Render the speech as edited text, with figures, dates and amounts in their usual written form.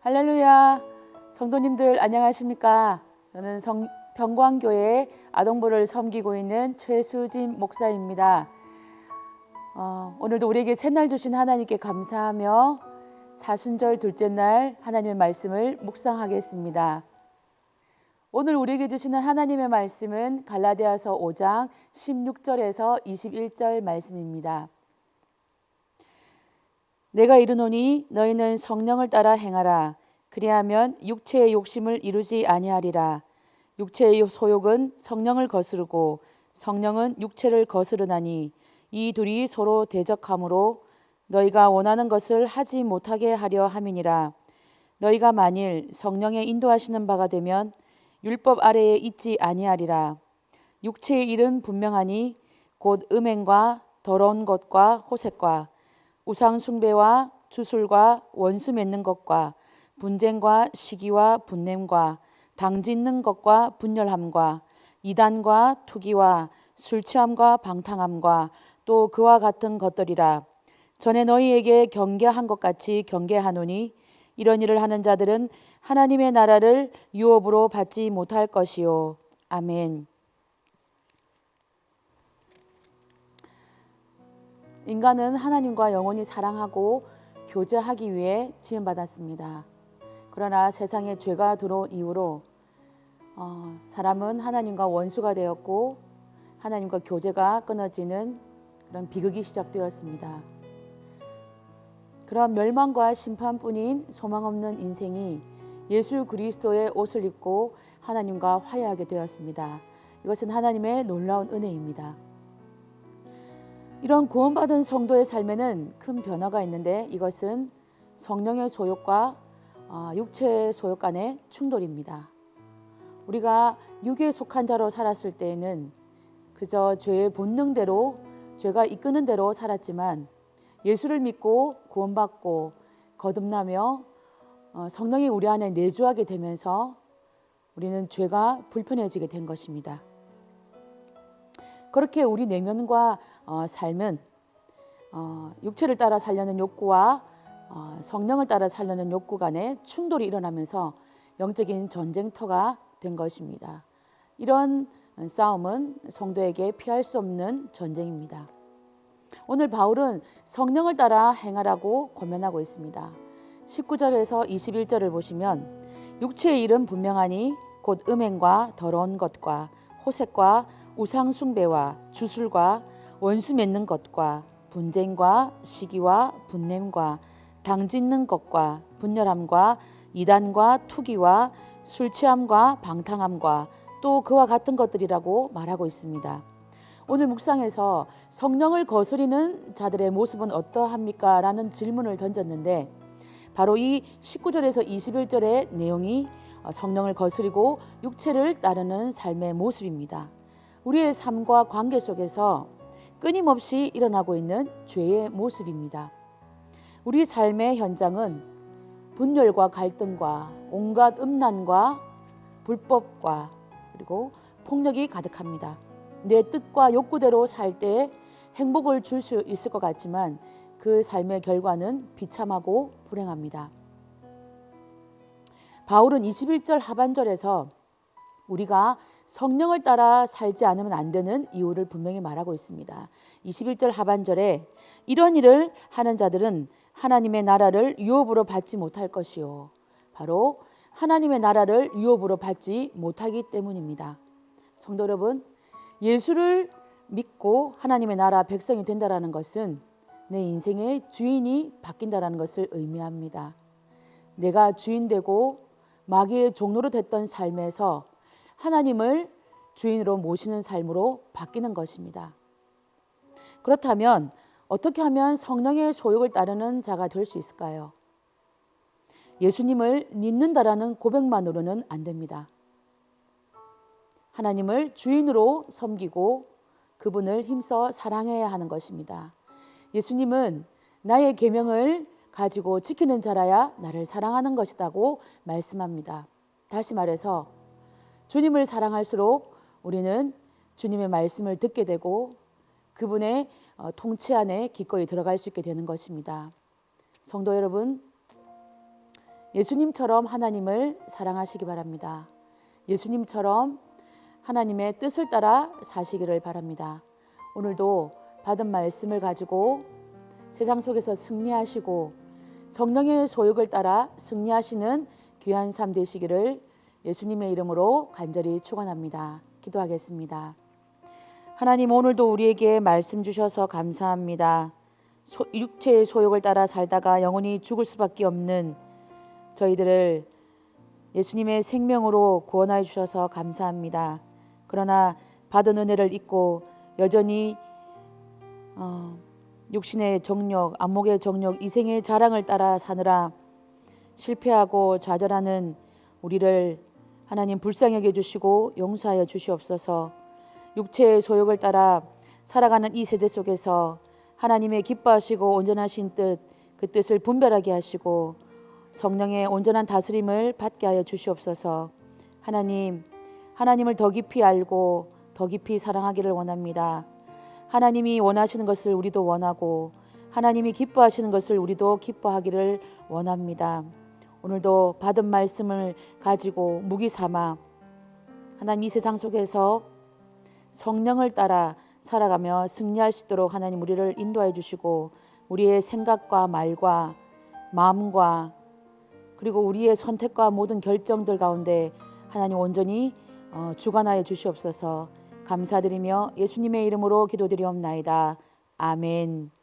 할렐루야. 성도님들 안녕하십니까? 저는 병광교회 아동부를 섬기고 있는 최수진 목사입니다. 오늘도 우리에게 새날 주신 하나님께 감사하며 사순절 둘째 날 하나님의 말씀을 묵상하겠습니다. 오늘 우리에게 주시는 하나님의 말씀은 갈라디아서 5장 16절에서 21절 말씀입니다. 내가 이르노니 너희는 성령을 따라 행하라. 그리하면 육체의 욕심을 이루지 아니하리라. 육체의 소욕은 성령을 거스르고 성령은 육체를 거스르나니 이 둘이 서로 대적하므로 너희가 원하는 것을 하지 못하게 하려 함이니라. 너희가 만일 성령의 인도하시는 바가 되면 율법 아래에 있지 아니하리라. 육체의 일은 분명하니 곧 음행과 더러운 것과 호색과 우상 숭배와 주술과 원수 맺는 것과 분쟁과 시기와 분냄과 당짓는 것과 분열함과 이단과 투기와 술 취함과 방탕함과 또 그와 같은 것들이라. 전에 너희에게 경계한 것 같이 경계하노니 이런 일을 하는 자들은 하나님의 나라를 유업으로 받지 못할 것이요. 아멘. 인간은 하나님과 영원히 사랑하고 교제하기 위해 지음받았습니다. 그러나 세상에 죄가 들어온 이후로 사람은 하나님과 원수가 되었고 하나님과 교제가 끊어지는 그런 비극이 시작되었습니다. 그런 멸망과 심판뿐인 소망 없는 인생이 예수 그리스도의 옷을 입고 하나님과 화해하게 되었습니다. 이것은 하나님의 놀라운 은혜입니다. 이런 구원받은 성도의 삶에는 큰 변화가 있는데 이것은 성령의 소욕과 육체의 소욕 간의 충돌입니다. 우리가 육에 속한 자로 살았을 때에는 그저 죄의 본능대로 죄가 이끄는 대로 살았지만 예수를 믿고 구원받고 거듭나며 성령이 우리 안에 내주하게 되면서 우리는 죄가 불편해지게 된 것입니다. 그렇게 우리 내면과 삶은 육체를 따라 살려는 욕구와 성령을 따라 살려는 욕구 간의 충돌이 일어나면서 영적인 전쟁터가 된 것입니다. 이런 싸움은 성도에게 피할 수 없는 전쟁입니다. 오늘 바울은 성령을 따라 행하라고 권면하고 있습니다. 19절에서 21절을 보시면 육체의 일은 분명하니 곧 음행과 더러운 것과 호색과 우상 숭배와 주술과 원수 맺는 것과 분쟁과 시기와 분냄과 당짓는 것과 분열함과 이단과 투기와 술 취함과 방탕함과 또 그와 같은 것들이라고 말하고 있습니다. 오늘 묵상에서 성령을 거스리는 자들의 모습은 어떠합니까? 라는 질문을 던졌는데 바로 이 19절에서 21절의 내용이 성령을 거스리고 육체를 따르는 삶의 모습입니다. 우리의 삶과 관계 속에서 끊임없이 일어나고 있는 죄의 모습입니다. 우리 삶의 현장은 분열과 갈등과 온갖 음란과 불법과 그리고 폭력이 가득합니다. 내 뜻과 욕구대로 살 때 행복을 줄 수 있을 것 같지만 그 삶의 결과는 비참하고 불행합니다. 바울은 21절 하반절에서 우리가 성령을 따라 살지 않으면 안 되는 이유를 분명히 말하고 있습니다. 21절 하반절에 이런 일을 하는 자들은 하나님의 나라를 유업으로 받지 못할 것이요. 바로 하나님의 나라를 유업으로 받지 못하기 때문입니다. 성도 여러분, 예수를 믿고 하나님의 나라 백성이 된다라는 것은 내 인생의 주인이 바뀐다라는 것을 의미합니다. 내가 주인 되고 마귀의 종로로 됐던 삶에서 하나님을 주인으로 모시는 삶으로 바뀌는 것입니다. 그렇다면 어떻게 하면 성령의 소욕을 따르는 자가 될 수 있을까요? 예수님을 믿는다라는 고백만으로는 안 됩니다. 하나님을 주인으로 섬기고 그분을 힘써 사랑해야 하는 것입니다. 예수님은 나의 계명을 가지고 지키는 자라야 나를 사랑하는 것이라고 말씀합니다. 다시 말해서 주님을 사랑할수록 우리는 주님의 말씀을 듣게 되고 그분의 통치 안에 기꺼이 들어갈 수 있게 되는 것입니다. 성도 여러분, 예수님처럼 하나님을 사랑하시기 바랍니다. 예수님처럼 하나님의 뜻을 따라 사시기를 바랍니다. 오늘도 받은 말씀을 가지고 세상 속에서 승리하시고 성령의 소욕을 따라 승리하시는 귀한 삶 되시기를 예수님의 이름으로 간절히 축원합니다. 기도하겠습니다. 하나님, 오늘도 우리에게 말씀 주셔서 감사합니다. 육체의 소욕을 따라 살다가 영원히 죽을 수밖에 없는 저희들을 예수님의 생명으로 구원하여 주셔서 감사합니다. 그러나 받은 은혜를 잊고 여전히 육신의 정욕, 안목의 정욕, 이생의 자랑을 따라 사느라 실패하고 좌절하는 우리를 하나님 불쌍히 여겨주시고 용서하여 주시옵소서. 육체의 소욕을 따라 살아가는 이 세대 속에서 하나님의 기뻐하시고 온전하신 뜻, 그 뜻을 분별하게 하시고 성령의 온전한 다스림을 받게 하여 주시옵소서. 하나님을 더 깊이 알고 더 깊이 사랑하기를 원합니다. 하나님이 원하시는 것을 우리도 원하고 하나님이 기뻐하시는 것을 우리도 기뻐하기를 원합니다. 오늘도 받은 말씀을 가지고 무기 삼아 하나님 이 세상 속에서 성령을 따라 살아가며 승리할 수 있도록 하나님 우리를 인도하여 주시고 우리의 생각과 말과 마음과 그리고 우리의 선택과 모든 결정들 가운데 하나님 온전히 주관하여 주시옵소서. 감사드리며 예수님의 이름으로 기도드리옵나이다. 아멘.